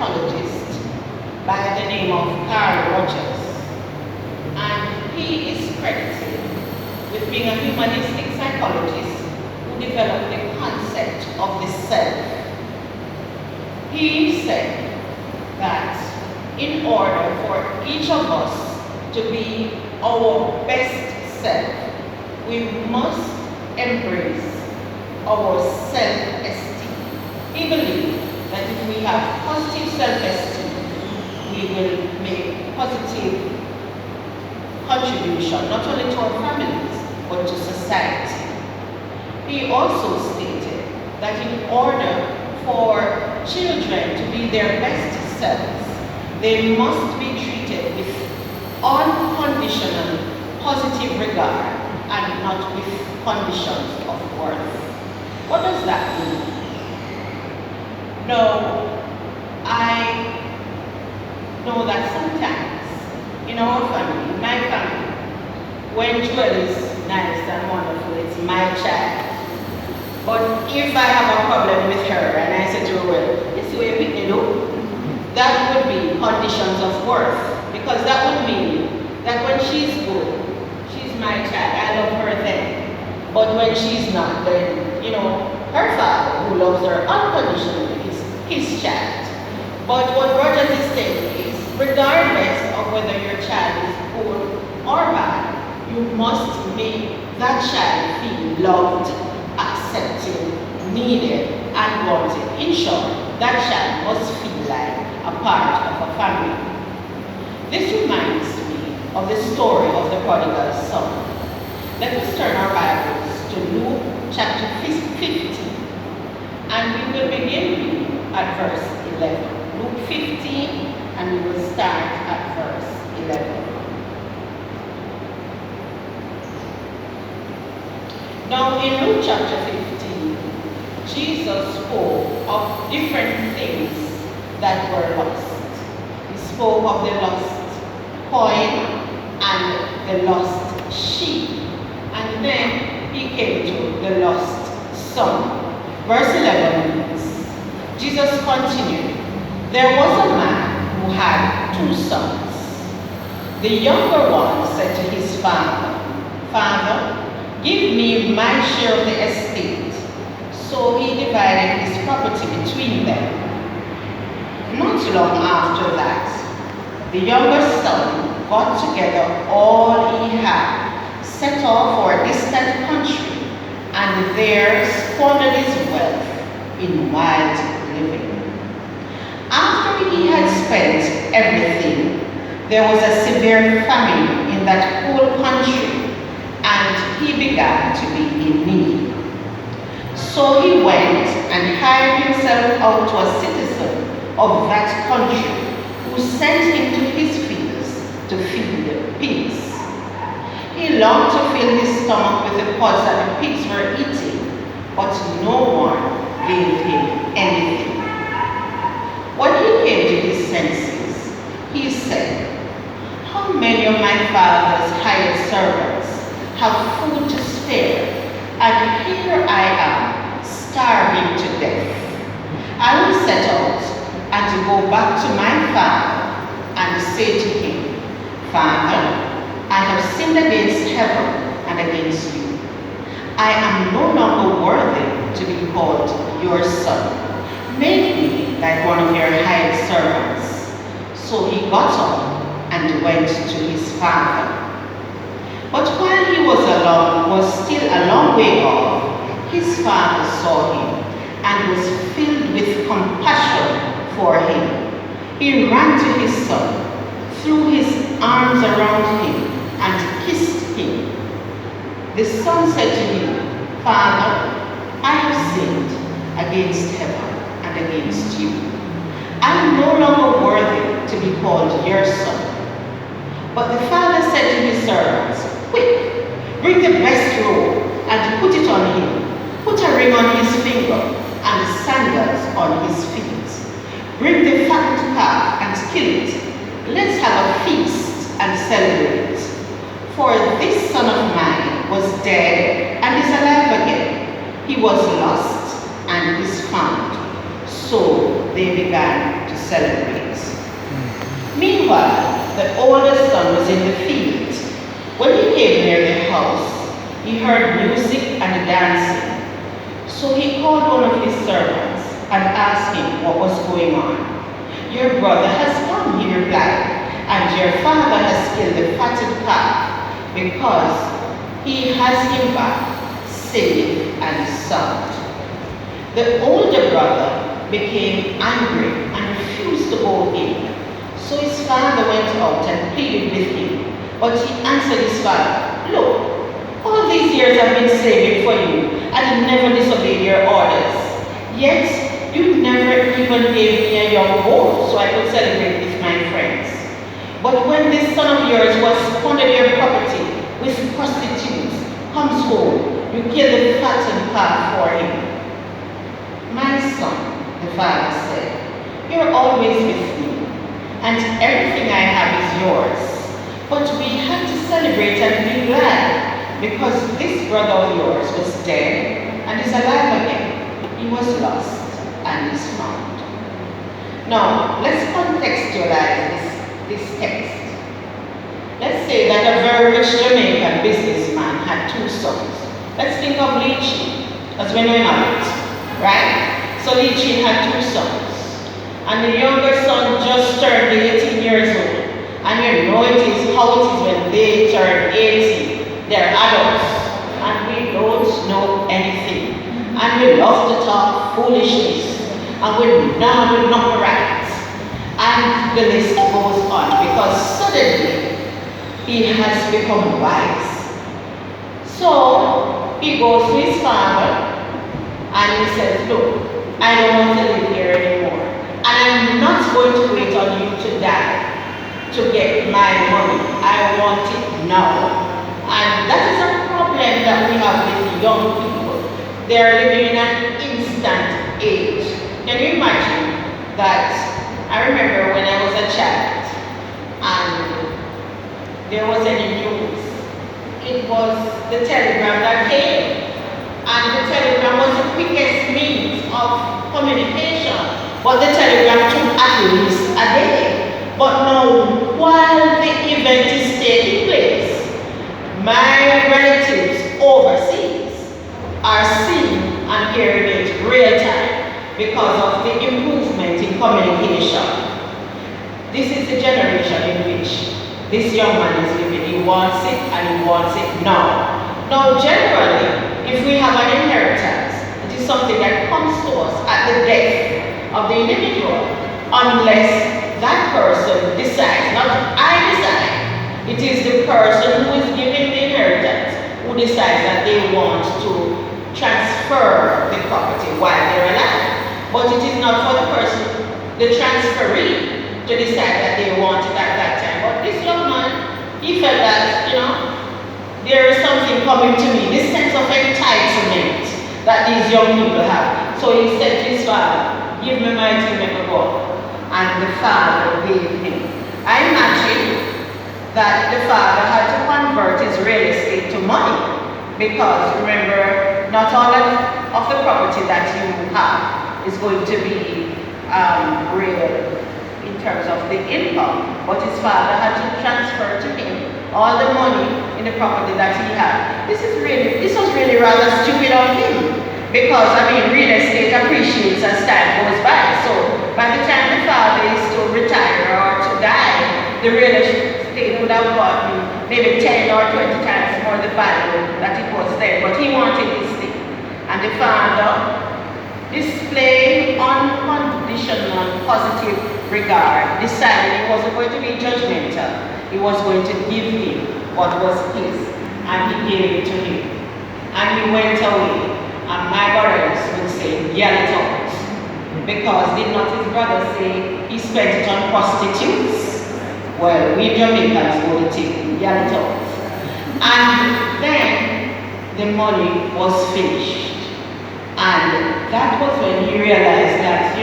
psychologist by the name of Carl Rogers, and he is credited with being a humanistic psychologist who developed the concept of the self. He said that in order for each of us to be our best self, we must embrace our self-esteem. He believed that if we have positive self-esteem, we will make positive contribution not only to our families but to society. He also stated that in order for children to be their best selves, they must be treated with unconditional positive regard and not with conditions of worth. What does that mean? No, I know that sometimes in our family, in my family, when Joel is nice and wonderful, it's my child. But if I have a problem with her and I say to her, well, this is the way we do, that would be conditions of worth. Because that would mean that when she's good, she's my child, I love her then. But when she's not, then, her father, who loves her unconditionally, is his child. But what Rogers is saying is, regardless of whether your child is good or bad, you must make that child feel loved, accepted, needed, and wanted. In short, that child must feel like a part of a family. This reminds me of the story of the prodigal son. Let us turn our Bibles to Luke chapter 15, and we will begin reading at verse 11. Luke 15, and we will start at verse 11. Now in Luke chapter 15, Jesus spoke of different things that were lost. He spoke of the lost coin and the lost sheep. And then he came to the lost son. Verse 11 reads, Jesus continued, there was a man who had 2 sons. The younger one said to his father, Father, give me my share of the estate. So he divided his property between them. Not long after that, the younger son got together all he had, set off for a distant country, and there squandered his wealth in wild living. After he had spent everything, there was a severe famine in that whole country, and he began to be in need. So he went and hired himself out to a citizen of that country, who sent him to his fields to feed the pigs. He longed to fill his stomach with the pods that the pigs were eating, but no one gave him anything. When he came to his senses, he said, how many of my father's hired servants have food to spare, and here I am, starving to death. I will set out and go back to my father and say to him, Father, I have sinned against heaven and against you. I am no longer worthy to be called your son. Make me like one of your hired servants. So he got up and went to his father. But while he was still a long way off, his father saw him and was filled with compassion for him. He ran to his son, threw his arms around him, and kissed him. The son said to him, Father, I have sinned against heaven and against you. I am no longer worthy to be called your son. But the father said to his servants, Quick, bring the best robe and put it on him. Put a ring on his finger and sandals on his feet. Bring the fattened calf and kill it. Let's have a feast and celebrate. For this son of mine was dead and is alive again. He was lost and is found. So they began to celebrate. Meanwhile, the oldest son was in the field. When he came near the house, he heard music and dancing. So he called one of his servants and asked him what was going on. "Your brother has come," he replied, "and your father has killed the fatted calf because he has him back safe and sound." The older brother became angry and refused to go in. So his father went out and pleaded with him. But he answered his father, "Look, all these years I've been slaving for you and never disobeyed your orders. Yet you never even gave me a young goat so I could celebrate with my friends. But when this son of yours who has squandered your property with prostitutes comes home, you kill the fattened calf for him." "My son," the father said, "you're always with me, and everything I have is yours. But we had to celebrate and be glad, because this brother of yours was dead and is alive again. He was lost and is found." Now, let's contextualize this text. Let's say that a very rich Jamaican businessman had two sons. Let's think of Lee Chin, as we know him of it, right? So Lee Chin had two sons. And the younger son just turned 18 years old. And you know how it is when they turn 18. They're adults. And we don't know anything. And we love to talk foolishness. And we know not right. And the list goes on, because suddenly he has become wise. So he goes to his father and he says, "Look, I don't want to live here anymore. And I'm not going to wait on you to die to get my money. I want it now." And that is a problem that we have with young people. They are living in an instant age. Can you imagine that? I remember when I was a child and there was any news. It was the telegram that came. And the telegram was the quickest means of communication. But the telegram took at least a day. But now, while the event is taking place, my relatives overseas are seeing and hearing it real time because of the improvement in communication. This is the generation in which this young man is living. He wants it and he wants it now. Now, generally, if we have an inheritance, it is something that comes to us at the death of the individual, unless that person decides, not I decide, it is the person who is giving the inheritance who decides that they want to transfer the property while they're alive. But it is not for the person, the transferee, to decide that they want it at that time. But this young man, he felt that, there is something coming to me, this sense of entitlement that these young people have. So he said to his father, "Give me my thing, let me go." And the father gave him. I imagine that the father had to convert his real estate to money, because remember, not all of the property that you have is going to be real in terms of the income, but his father had to transfer to him all the money in the property that he had. This was really rather stupid of him, because real estate appreciates as time goes by. So by the time the father is to retire or to die, the real estate would have gotten maybe 10 or 20 times more the value that it was then. But he wanted this thing. And the father, displaying unconditional positive regard, decided he wasn't going to be judgmental. He was going to give him what was his, and he gave it to him. And he went away. And my brothers would say, "Yell it out." Because did not his brother say he spent it on prostitutes? Well, we Jamaicans would take "Yell it out." And then the money was finished. And that was when he realized that,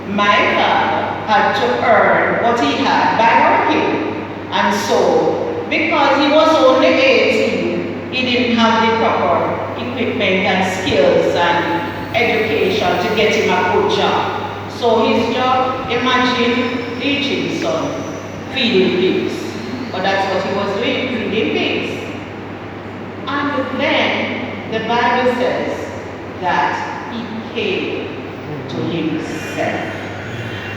my father had to earn what he had by working. And so, because he was only 18, he didn't have the proper equipment and skills and education to get him a good job. So his job, imagine the Egypt's son feeding pigs. But that's what he was doing, feeding pigs. And then the Bible says that he came to himself.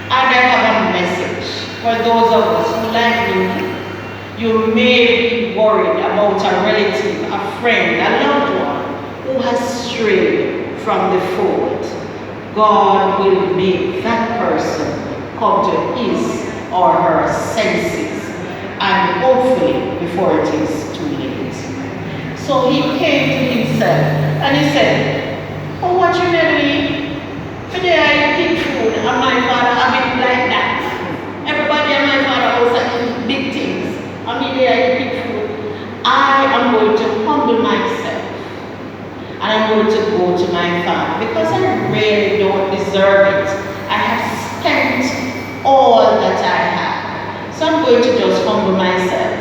And I have a message for those of us who, like me, you may be worried about a relative, a friend, a loved one who has strayed from the fold. God will make that person come to his or her senses, and hopefully before it is too late. So he came to himself and he said, oh, what you doing? Today I eat food and my father have it like that. Everybody and my father also eat big things. And me there I eat food. I am going to humble myself. And I'm going to go to my father because I really don't deserve it. I have spent all that I have. So I'm going to just humble myself.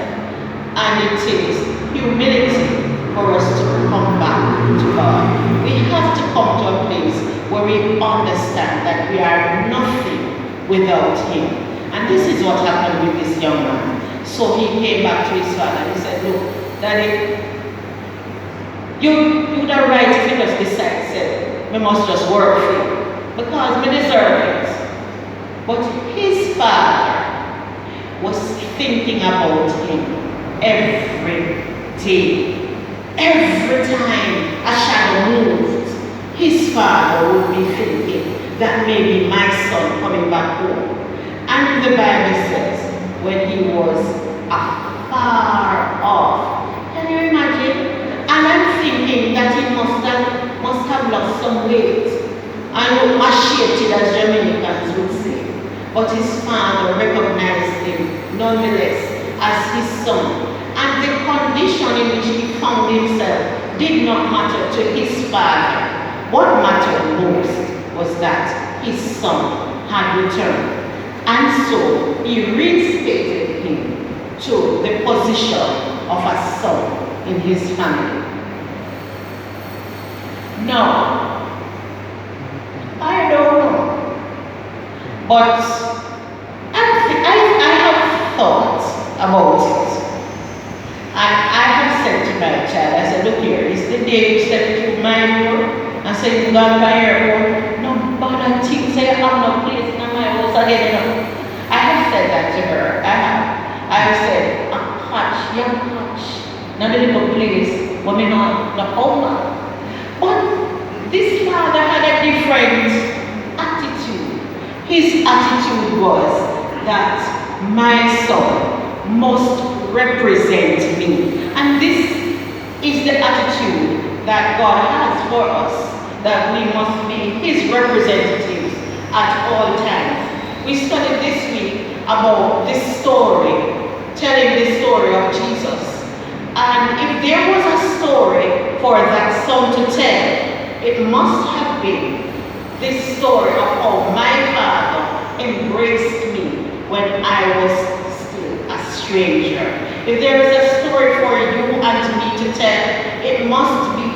And it takes humility for us to come back to God. We have to come to a place where we understand that we are nothing without him. And this is what happened with this young man. So he came back to his father and he said, look, Daddy, you would have right if you just decide, said, we must just work for you, because we deserve it. But his father was thinking about him every day. Every time a shadow moved, his father would be thinking that maybe my son coming back home. And the Bible says, when he was afar off. Can you imagine? And I'm thinking that he must have lost some weight and emaciated, as Jamaicans would say. But his father recognized him nonetheless as his son. And the condition in which he found himself did not matter to his father. What mattered most was that his son had returned. And so he reinstated him to the position of a son in his family. Now, I don't know, but I have thought about it. I have said to my child, I said, look here, is the day you step through my door and say you got by your own, no bother things, say I have no place in my house again, I have said that to her. I have said, I'm hutch, young hutch. Not a little place, but me not the home. But this father had a different attitude. His attitude was that my son must represent me. And this is the attitude that God has for us, that we must be his representatives at all times. We studied this week about this story, telling the story of Jesus. And if there was a story for that son to tell, it must have been this story of how my father embraced me when I was still a stranger. If there is a story for you and me to tell, it must be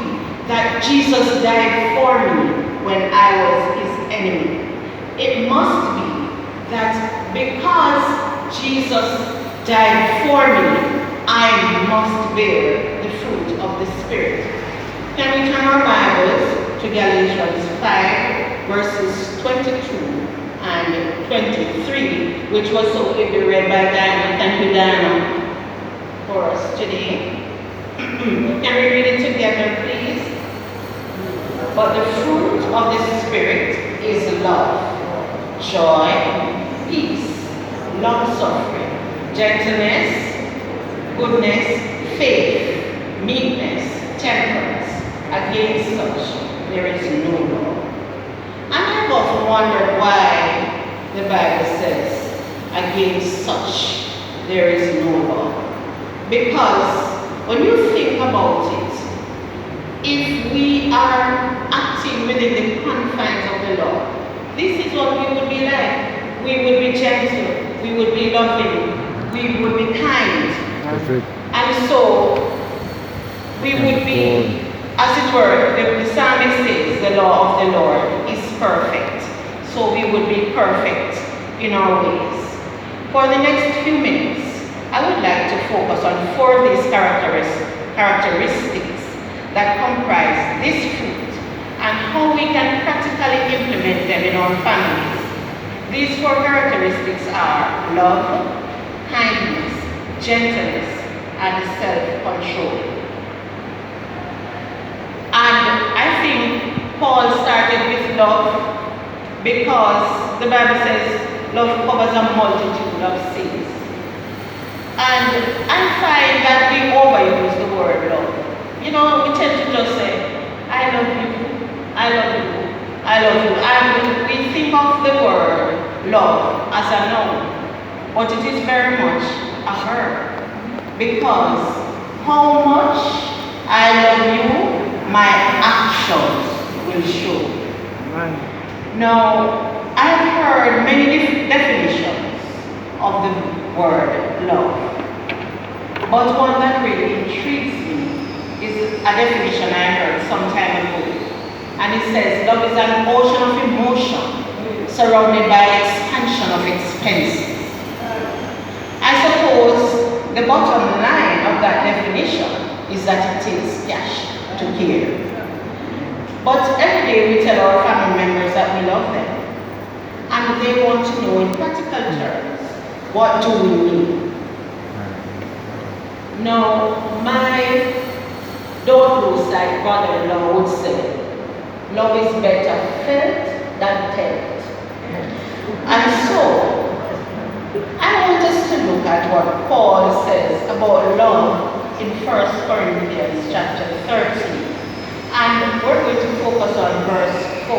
that Jesus died for me when I was his enemy. It must be that because Jesus died for me, I must bear the fruit of the Spirit. Can we turn our Bibles to Galatians 5, verses 22 and 23, which was so ably read by Diana. Thank you, Diana, for us today. Can we read it together, please? But the fruit of the Spirit is love, joy, peace, long-suffering, gentleness, goodness, faith, meekness, temperance. Against such there is no law. And I've often wondered why the Bible says, against such there is no law. Because when you think about it, if we are acting within the confines of the law, this is what we would be like. We would be gentle, we would be loving, we would be kind. Perfect. And so we would be, as it were, the psalmist says, the law of the Lord is perfect. so we would be perfect in our ways. For the next few minutes, I would like to focus on 4 of these characteristics that comprise this fruit and how we can practically implement them in our families. These 4 characteristics are love, kindness, gentleness, and self-control. And I think Paul started with love because the Bible says love covers a multitude of sins. And I find that we overuse the word love. You know, we tend to just say, I love you, I love you, I love you. And we think of the word love as a noun, but it is very much a verb. Because how much I love you, my actions will show. Right. Now, I've heard many definitions of the word love, but one that really intrigues me is a definition I heard some time ago, and it says love is an ocean of emotion surrounded by expansion of expenses. I suppose the bottom line of that definition is that it takes cash to care. But every day we tell our family members that we love them, and they want to know in practical terms, what do we mean? Now, my don't lose like brother-in-law would say, love is better felt than felt. And so, I want us to look at what Paul says about love in 1 Corinthians chapter 13. And we're going to focus on verse 4.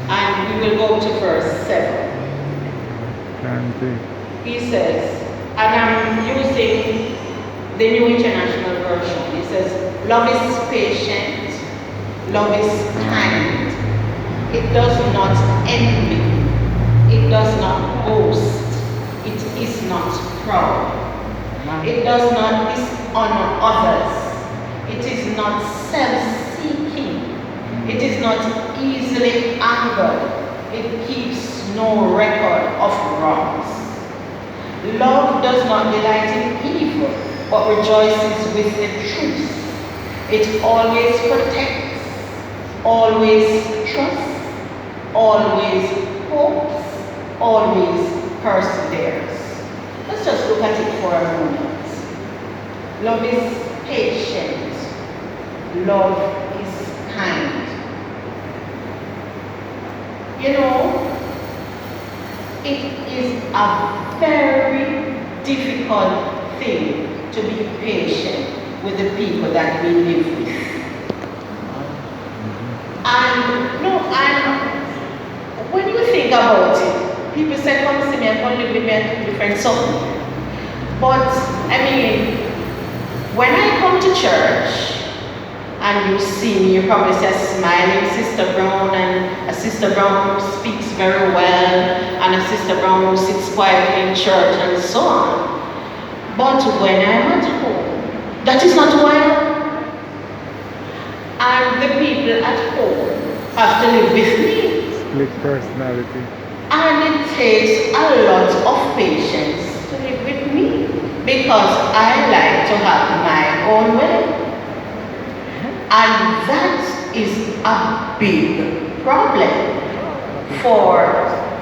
And we will go to verse 7. He says, and I'm using the New International Version. He says, love is patient, love is kind. It does not envy. It does not boast. It is not proud. It does not dishonor others. It is not self-seeking. It is not easily angered. It keeps no record of wrongs. Love does not delight in evil, but rejoices with the truth. It always protects, always trusts, always hopes, always perseveres. Let's just look at it for a moment. Love is patient. Love is kind. You know, it is a very difficult thing to be patient with the people that we live with. And when you think about it, people say, come see me, I'm going to live with me and do different something. But, I mean, when I come to church, and you see me, you probably see a smiling Sister Brown, and a Sister Brown who speaks very well, and a Sister Brown who sits quietly in church, and so on. But when I'm at home, that is not who I am. And the people at home have to live with me. Split personality. And it takes a lot of patience to live with me, because I like to have my own way. And that is a big problem for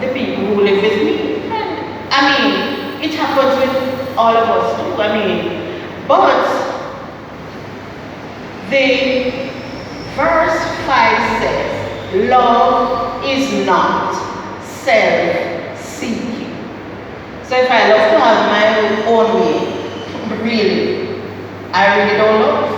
the people who live with me. And, I mean, it happens with all of us too. I mean, but the verse 5 says, love is not self-seeking. So if I love to have my own way, really, I really don't love.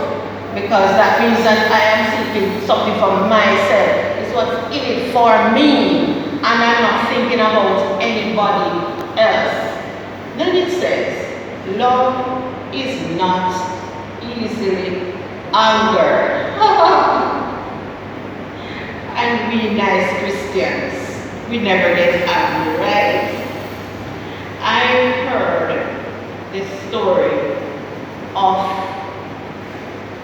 Because that means that I am seeking something for myself. It's what's in it for me. And I'm not thinking about anybody else. Then it says, love is not easily angered. And we nice Christians, we never get angry, right? I've heard this story of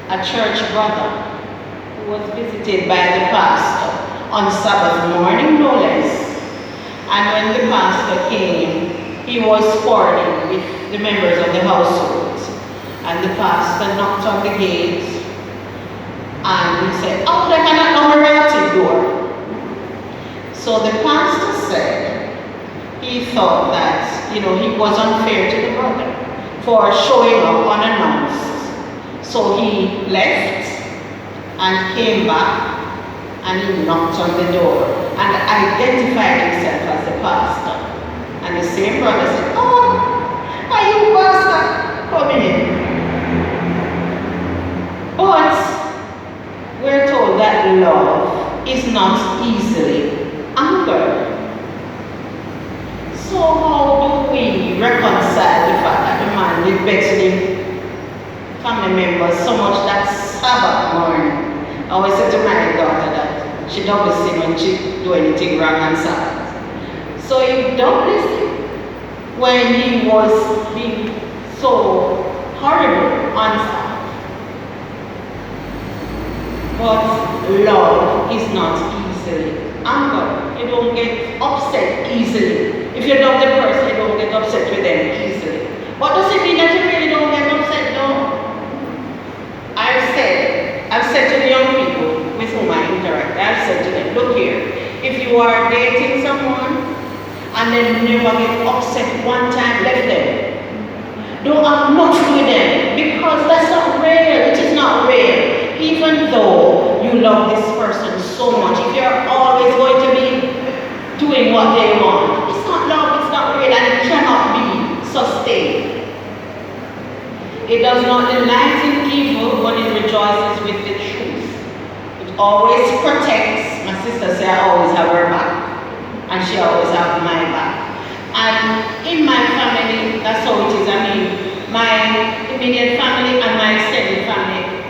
a church brother who was visited by the pastor on Sabbath morning, no less. And when the pastor came, he was quarreling with the members of the household. And the pastor knocked on the gate and he said, "Oh, they cannot know my relative door." So the pastor said he thought that, he was unfair to the brother for showing up unannounced. So he left and came back and he knocked on the door and identified himself as the pastor. And the same brother said, "Oh, are you pastor? Come in." But we're told that love is not easily angered. So how do we reconcile the fact that the man did beckoning family members so much that Sabbath morning? I always say to my daughter that she don't listen when she do anything wrong on Sabbath. So he don't listen when he was being so horrible on Sabbath. But love is not easily angered. You don't get upset easily. If you love the person, you don't get upset with them easily. What does it mean that you really don't get upset? No. I've said to the young people with whom I interact, I've said to them, look here, if you are dating someone and then never get upset one time, left them. Don't have much with them because that's not real. It is not real. Even though you love this person so much, if you're always going to be doing what they want, it's not love, it's not real, and it cannot be sustained. It does not delight in evil, but it rejoices with the truth. It always protects. My sister said I always have her back, and she always has my back. And in my family, that's how it is. I mean, my immediate family and my extended family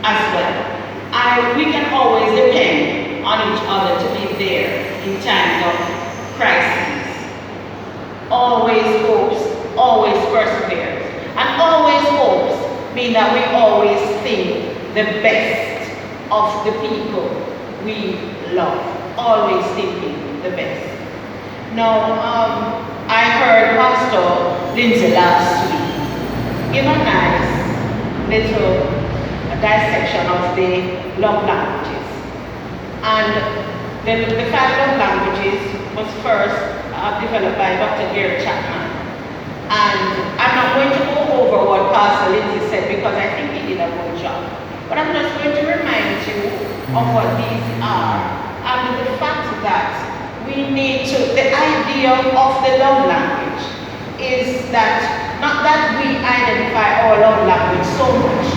as well. We can always depend on each other to be there in times of crises. Always hopes, always perseveres. And always hopes mean that we always think the best of the people we love. Always thinking the best. Now, I heard Pastor Lindsay last week give a nice little dissection of the love languages. And the 5 love languages was first developed by Dr. Gary Chapman. And I'm not going to go over what Pastor Lindsay said because I think he did a good job. But I'm just going to remind you of what these are and the fact that we need to, the idea of the love language is that, not that we identify our love language so much,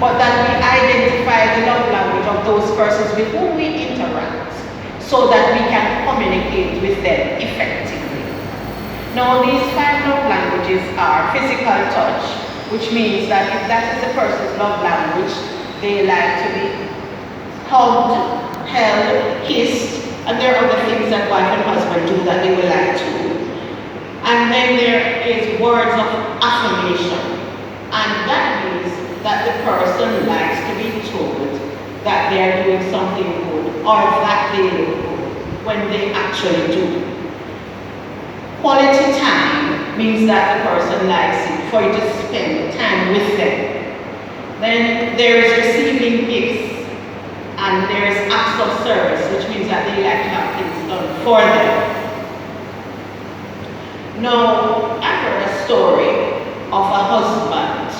but that we identify the love language of those persons with whom we interact so that we can communicate with them effectively. Now, these 5 love languages are physical touch, which means that if that is a person's love language, they like to be hugged, held, kissed, and there are other things that wife and husband do that they will like to do. And then there is words of affirmation. And that means that the person likes to be told that they are doing something good or that they look good when they actually do. Quality time means that the person likes it for you to spend time with them. Then there is receiving gifts. And there is acts of service, which means that they like to have things done for them. Now, I heard a story of a husband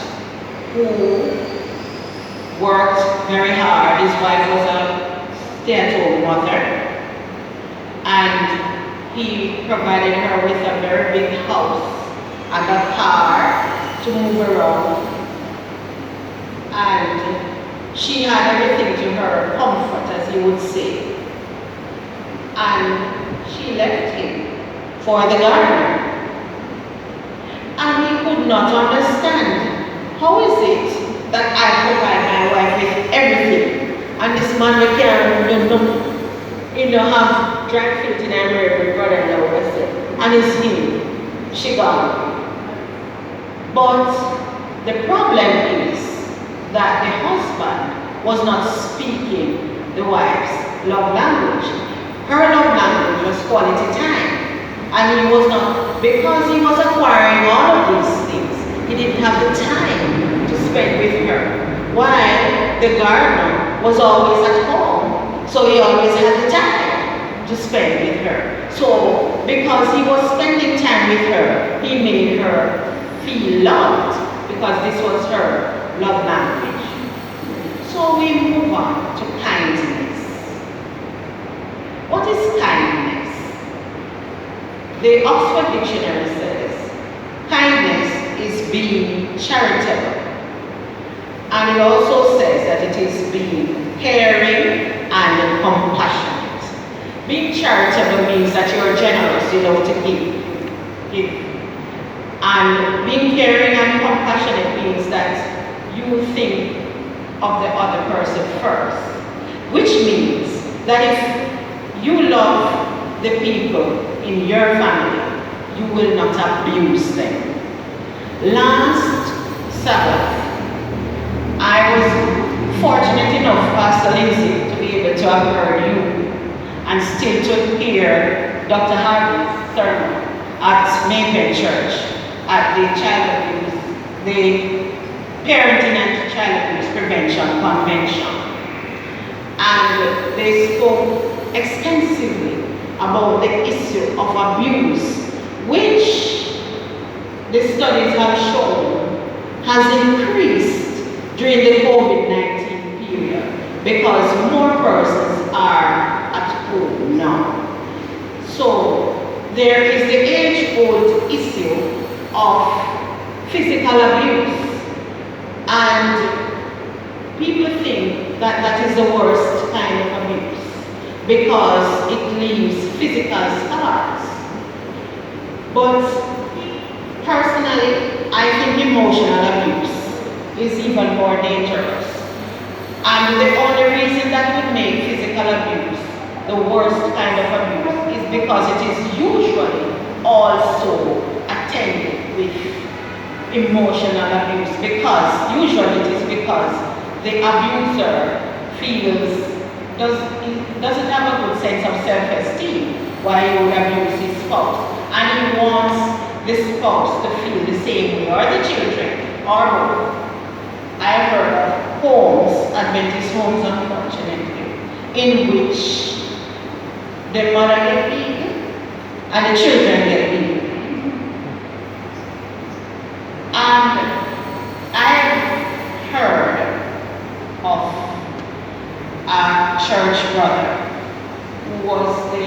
who worked very hard. His wife was a stay-at-home mother, and he provided her with a very big house and a car to move around. And she had everything to her comfort, as he would say. And she left him for the gardener. And he could not understand, how is it that I provide my wife with everything, and this man we can't have dry feet in her brother-in-law, and it's him, she gone. But the problem is that the husband was not speaking the wife's love language. Her love language was quality time. And he was not, because he was acquiring all of these things, he didn't have the time to spend with her. While the gardener was always at home, so he always had the time to spend with her. So, because he was spending time with her, he made her feel loved, because this was her love language. So we move on to kindness. What is kindness? The Oxford Dictionary says, kindness is being charitable. And it also says that it is being caring and compassionate. Being charitable means that you are generous, you love to give. And being caring and compassionate means that you think of the other person first. Which means that if you love the people in your family, you will not abuse them. Last Sabbath, I was fortunate enough, Pastor Lindsay, to be able to have heard you and still to hear Dr. Harvey's sermon at Maypen Church at the Child Abuse, the Parenting and Child Abuse Prevention Convention. And they spoke extensively about the issue of abuse, which the studies have shown has increased during the COVID-19 period because more persons are at home now. So there is the age-old issue of physical abuse, and people think that that is the worst kind of abuse because it leaves physical scars. But personally, I think emotional abuse is even more dangerous. And the only reason that would make physical abuse the worst kind of abuse is because it is usually also attended with emotional abuse, because usually it is because the abuser doesn't have a good sense of self-esteem why he would abuse his spouse, and he wants the spouse to feel the same way, or the children, or both. I've heard of homes, Adventist homes unfortunately, in which the mother get beaten and the children get beaten. And I've heard of a church brother who was the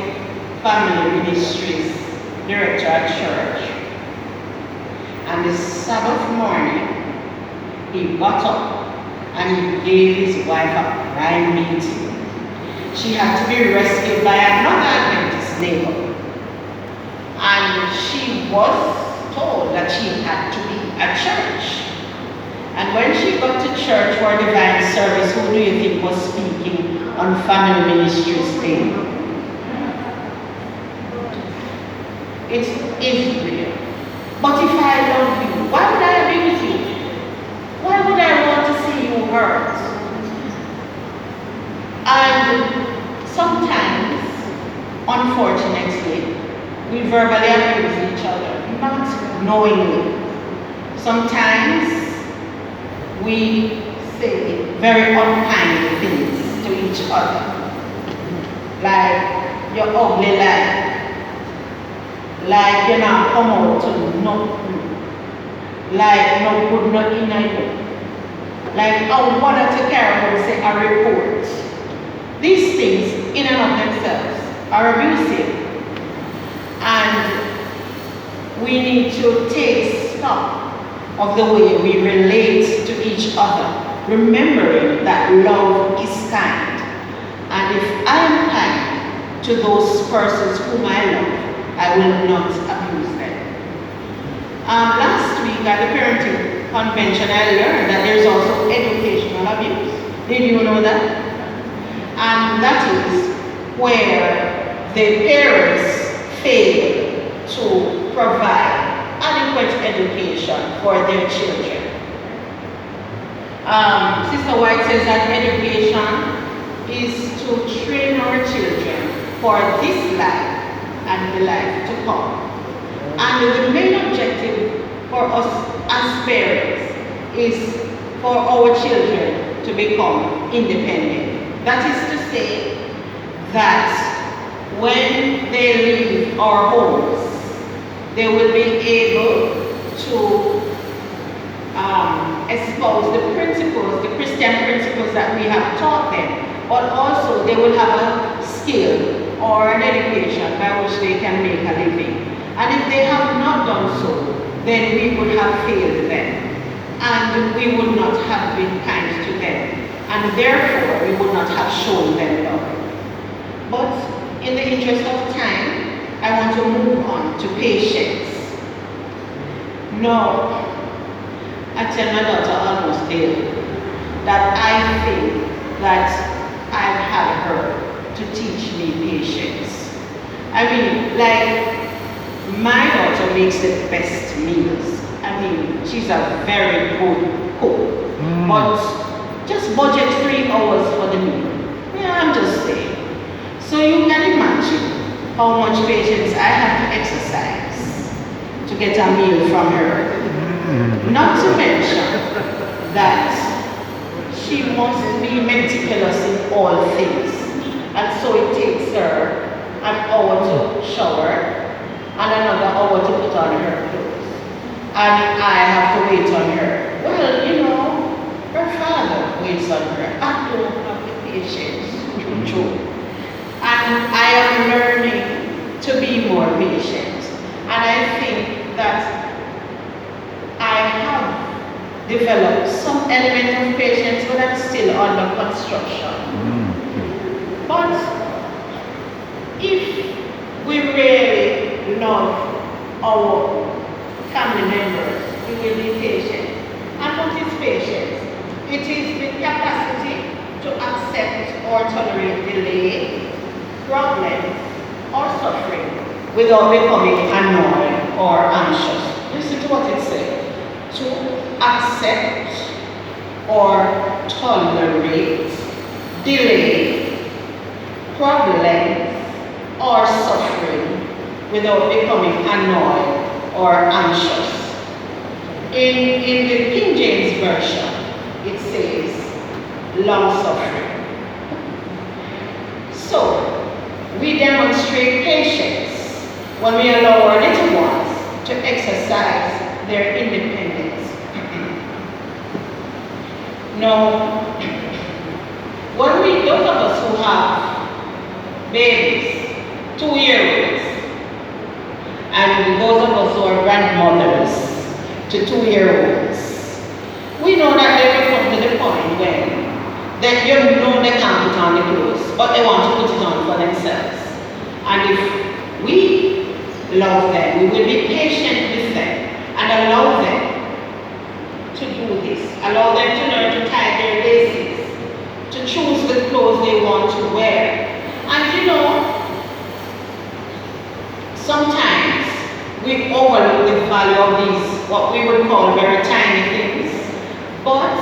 family ministries director at church. And the Sabbath morning, he got up and he gave his wife a crying beating. She had to be rescued by another Adventist neighbor. And she was told that she had to be at church. And when she got to church for divine service, who do you think was speaking on Family Ministries Day? It's Israel. But if I love you, why would I abuse you? Why would I want to see you hurt? And sometimes, unfortunately, we verbally abuse each other, not knowingly. Sometimes we say very unkind things to each other. Like, you're ugly, like you're not come out to nothing. Like no good, not in you. Like I wanted to carry on say a report. These things in and of themselves are abusive. And we need to take stock of the way we relate to each other, remembering that love is kind. And if I am kind to those persons whom I love, I will not abuse them. Last week at the parenting convention, I learned that there's also educational abuse. Did you know that? And that is where the parents fail to provide adequate education for their children. Sister White says that education is to train our children for this life and the life to come. And the main objective for us as parents is for our children to become independent. That is to say that when they leave our homes, they will be able to espouse the principles, the Christian principles that we have taught them, but also they will have a skill or an education by which they can make a living. And if they have not done so, then we would have failed them, and we would not have been kind to them, and therefore we would not have shown them love. But in the interest of time, I want to move on to patience. No, I tell my daughter almost daily that I think that I've had her to teach me patience. I mean, like, my daughter makes the best meals. I mean, she's a very good cook. But just budget 3 hours for the meal. Yeah, I'm just saying. So you can imagine how much patience I have to exercise to get a meal from her. Not to mention that she must be meticulous in all things. And so it takes her an hour to shower and another hour to put on her clothes. And I have to wait on her. Well, you know, her father waits on her. I don't have the patience. True. And I am learning to be more patient. And I think that I have developed some element of patience, but I'm still under construction. But if we really love our family members, we will be patient. And what is patience? It is the capacity to accept or tolerate delay, problems, or suffering without becoming annoyed or anxious. Listen to what it says. To accept or tolerate delay, problems, or suffering without becoming annoyed or anxious. In the King James Version, it says long suffering. So, we demonstrate patience when we allow our little ones to exercise their independence. Now, those of us who have babies, 2-year-olds, and those of us who are grandmothers to 2-year-olds, we know that they will come to the point when they know they can't put on the clothes, but they want to put it on for themselves. And if we love them, we will be patient with them and allow them to do this. Allow them to learn to tie their laces, to choose the clothes they want to wear. And you know, sometimes we overlook the value of these, what we would call very tiny things, but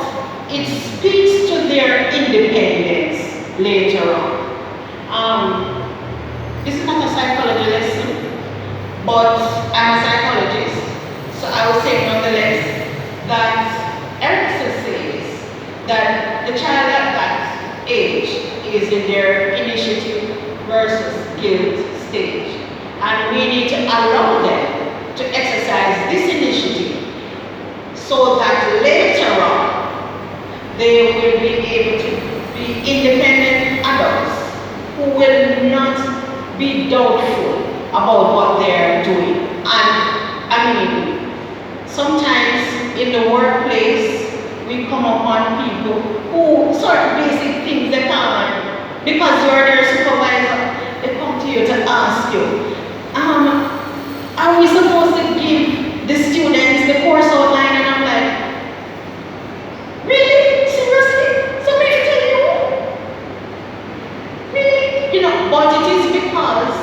it speaks to their independence later on. This is not a psychology lesson, but I'm a psychologist, so I will say nonetheless that Erickson says that the child at that age is in their initiative versus guilt stage. And we need to allow them to exercise this initiative so that later on they will be able to be independent adults who will not be doubtful about what they're doing. And I mean, sometimes in the workplace we come upon people who certain basic things they can't, because you're their supervisor, they come to you to ask you, are we supposed to give the students the course outline? And I'm like, really? Seriously? Somebody tell you? Really? You know, but it is because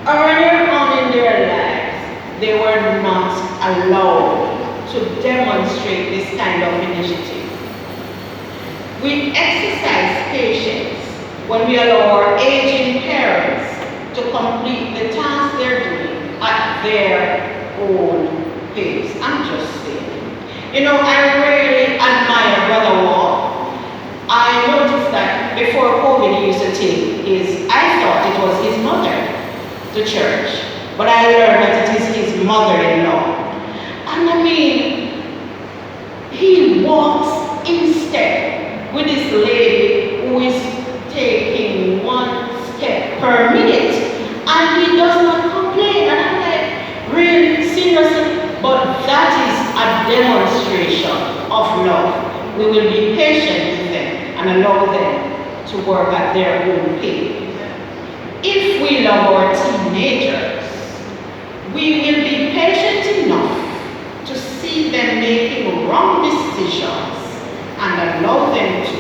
earlier on in their lives, they were not allowed to demonstrate this kind of initiative. We exercise patience when we allow our aging parents to complete the tasks they're doing at their own pace. I'm just saying. You know, I really admire Brother Wall. I noticed that before COVID he used to take I thought it was his mother to church, but I learned that it is his mother-in-law. And I mean, he walks in step with this lady who is taking 1 step per minute, and he does not complain. And I'm like, really, seriously? But that is a demonstration of love. We will be patient with them and allow them to work at their own pace. If we love our teenagers, we will be patient enough to see them making wrong decisions and allow them to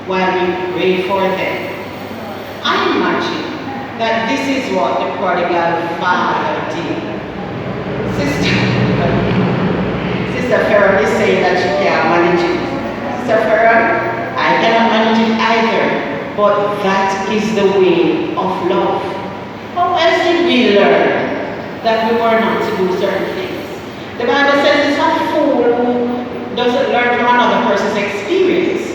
while we pray for them. I imagine that this is what the prodigal father did. Sister Farron is saying that she can't manage it. Sister Farron, I cannot manage it either, but that is the way of love. How else did we learn that we were not to do certain things? The Bible says it's a fool who doesn't learn from another person's experience.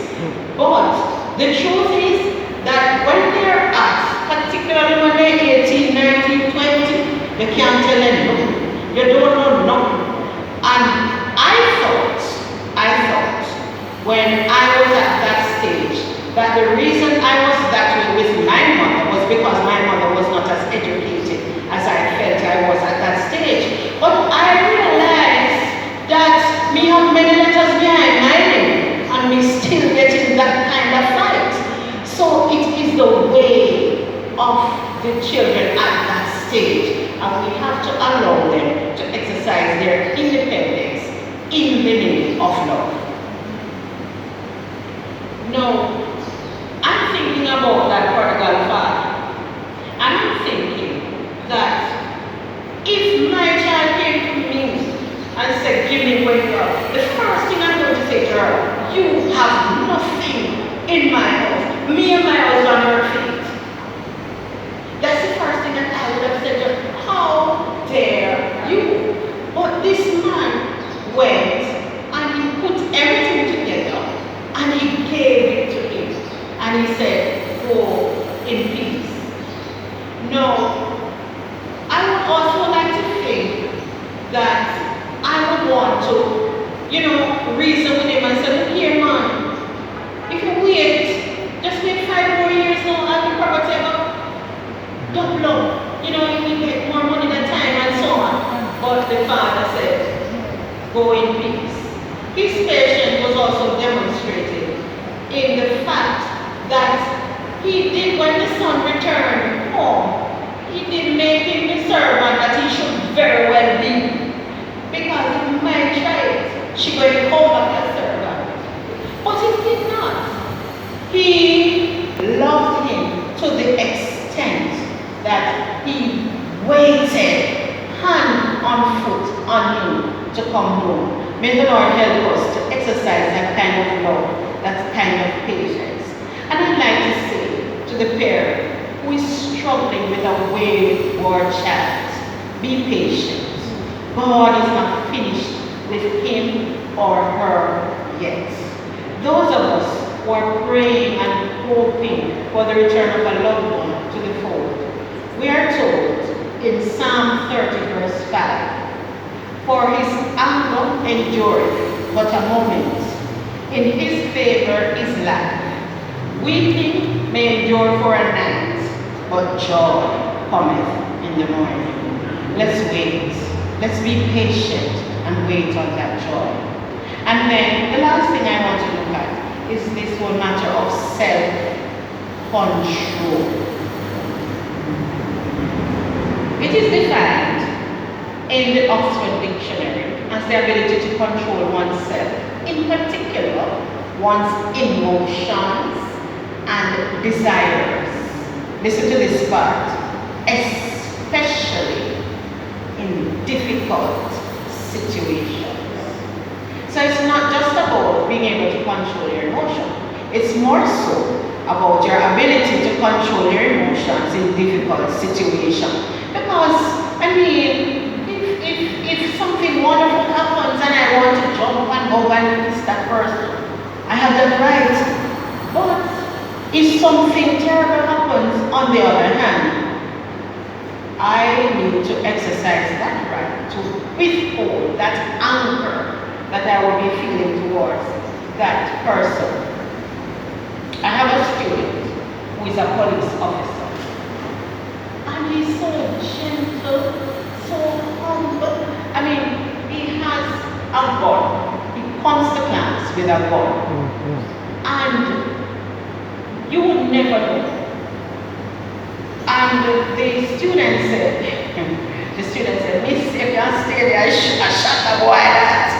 But the truth is that when they're at, particularly when they're 18, 19, 20, you can't tell them nothing. You don't know nothing. And I thought, when I was at that stage, that the reason I was that way with my mother was because my mother was not as educated as I felt I was at that stage. But I realized that me have many letters behind my name and me still getting that kind of fight. So it is the way of the children at that stage, and we have to allow them to exercise their independence in the name of love. No. I'm thinking about that prodigal father, and I'm thinking that if my child came to me and said, "Give me wake up," the first thing I'm going to say to her, "You have nothing in my house. Me and my husband are feet." That's the first thing that I would have said to her. How dare you? But this man went and he put everything together and he gave it to him. And he said, "Go in peace." No, I would also like to think that I would want to, reason with him and say, "Look here, man, if you wait, just wait 5 more years now and the property double up, you will get more money than time and so on." But the father said, "Go in peace." His patience was also demonstrated in the fact that he did, when the son returned home, he did make him the servant that he should very well be. Because if my child, she will call back a servant. But he did not. He loved him to the extent that he waited hand on foot on him to come home. May the Lord help us to exercise that kind of love, that kind of patience. And I'd like to say to the parent who is struggling with a wayward child, be patient. God is not finished with him or her yet. Those of us who are praying and hoping for the return of a loved one to the fold, we are told in Psalm 30 verse 5, "For his anger endureth but a moment, in his favor is life. Weeping may endure for a night, but joy cometh in the morning." Let's wait. Let's be patient and wait on that joy. And then the last thing I want to look at is this whole matter of self-control. It is defined in the Oxford Dictionary as the ability to control oneself, in particular one's emotions and desires. Listen to this part. Especially in difficult situations. So it's not just about being able to control your emotion. It's more so about your ability to control your emotions in difficult situations. Because, I mean, if something wonderful happens and I want to jump and go and kiss that person, I have that right. But if something terrible happens, on the other hand, I need to exercise that right to withhold that anger that I will be feeling towards that person. I have a student who is a police officer, and he's so gentle, so humble. I mean, he has a gun. He comes to class with a gun, and you would never know. And the student said, Miss, if you stay there, I shot a boy that.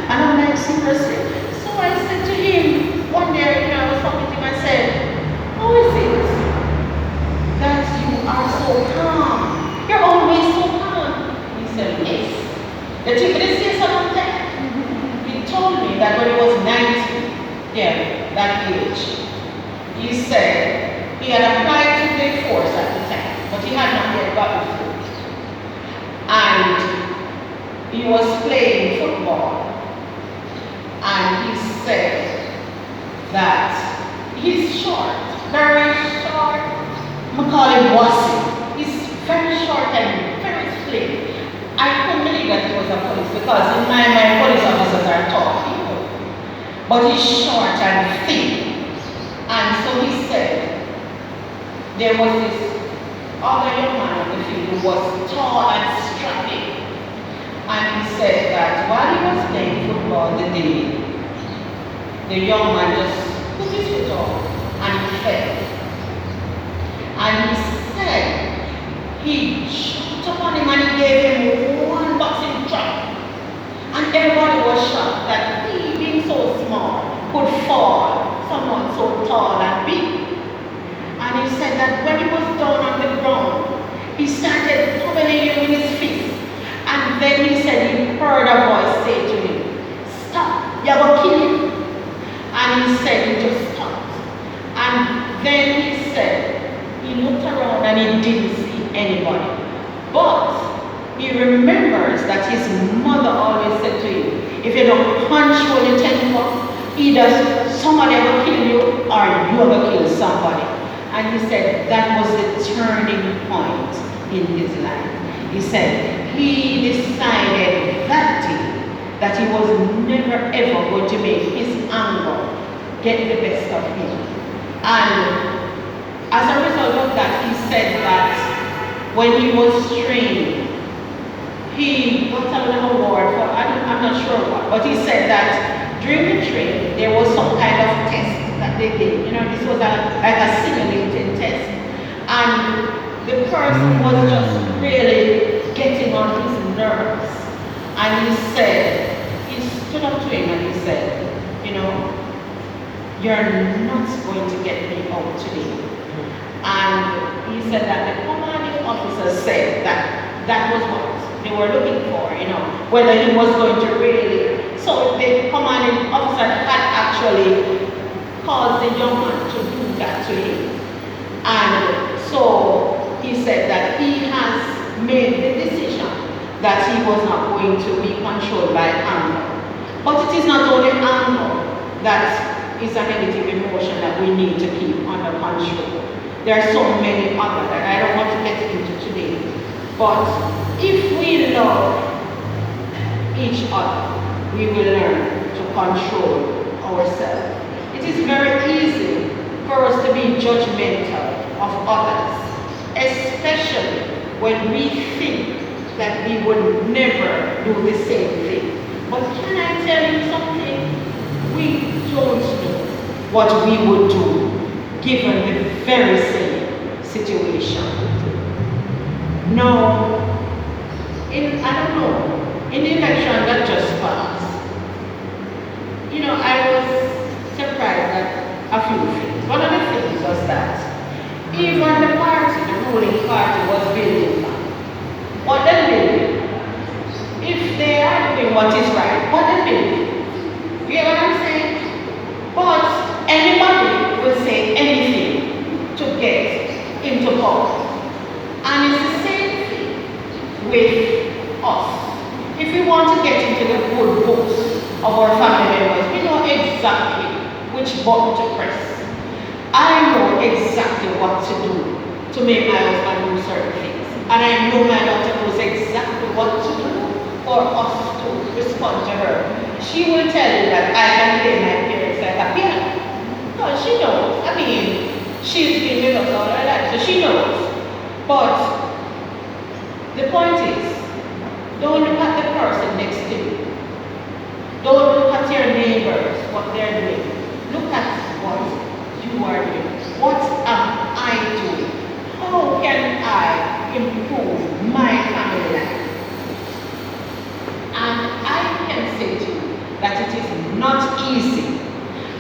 And I'm like, seriously? So I said to him, one day, I was talking to him, I said, how is it that you are so calm? You're always so calm. He said, yes. The chief didn't say something. He told me that when he was 19, that age, he said, he had applied to the force at the time, but he had not yet gotten through. And he was playing football. And he said that he's short, very short. We call him Wasi. He's very short and very slim. I couldn't believe that he was a police because in my mind, police officers are tall people. But he's short and thin. And so he said, there was this other young man on the field who was tall and strapping. And he said that while he was playing football the day, the young man just put his foot off and he fell. And he said he jumped upon him and he gave him one boxing drop. And everybody was shocked that he, being so small, could fall someone so tall and big. And he said that when he was down on the ground, he started pummeling him with his fist. And then he said he heard a voice say to him, stop, you're going to kill him. And he said he just stopped. And then he said he looked around and he didn't see anybody. But he remembers that his mother always said to him, if you don't control your temper, either somebody will kill you or you will kill somebody. And he said that was the turning point in his life. He said he decided that day that he was never ever going to make his anger get the best of him. And as a result of that, he said that when he was trained, he got an award for, I'm not sure what, but he said that during the training, there was some kind of test that they did. This was like a simulated test. And the person was just really getting on his nerves. And he said, he stood up to him and he said, you're not going to get me out today. And he said that the commanding officer said that that was what they were looking for, whether he was going to really. So the commanding officer had actually caused the young man to do that to him. And so he said that he has made the decision that he was not going to be controlled by anger. But it is not only anger that is a negative emotion that we need to keep under control. There are so many others that I don't want to get into today. But if we love each other, we will learn to control ourselves. It is very easy for us to be judgmental of others, especially when we think that we would never do the same thing. But can I tell you something? We don't know what we would do given the very same situation. No, I don't know, in the election that just passed, I was surprised at a few things. One of the things was that even the party, the ruling party, was building back. What they're building, if they are doing what is right, what they're building. You get what I'm saying? But anybody will say anything with us. If we want to get into the good books of our family members, we know exactly which button to press. I know exactly what to do to make my husband do certain things. And I know my daughter knows exactly what to do for us to respond to her. She will tell you that I can play my parents like a piano. No, she knows. I mean, she's been with us all her life, so she knows. But the point is, don't look at the person next to you. Don't look at your neighbors, what they're doing. Look at what you are doing. What am I doing? How can I improve my family life? And I can say to you that it is not easy.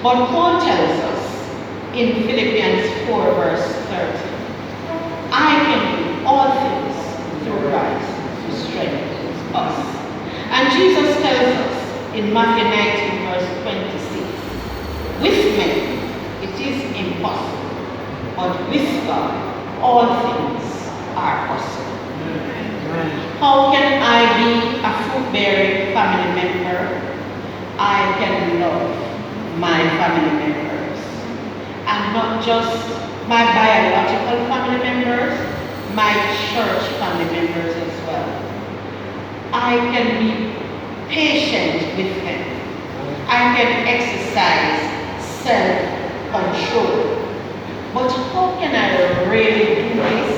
But Paul tells us in Philippians 4 verse 30, I can do all things through Christ who strengthens us. And Jesus tells us in Matthew 19 verse 26, with men it is impossible, but with God all things are possible. How can I be a fruit-bearing family member? I can love my family members. And not just my biological family members, my church family members as well. I can be patient with them. I can exercise self-control. But how can I really do this?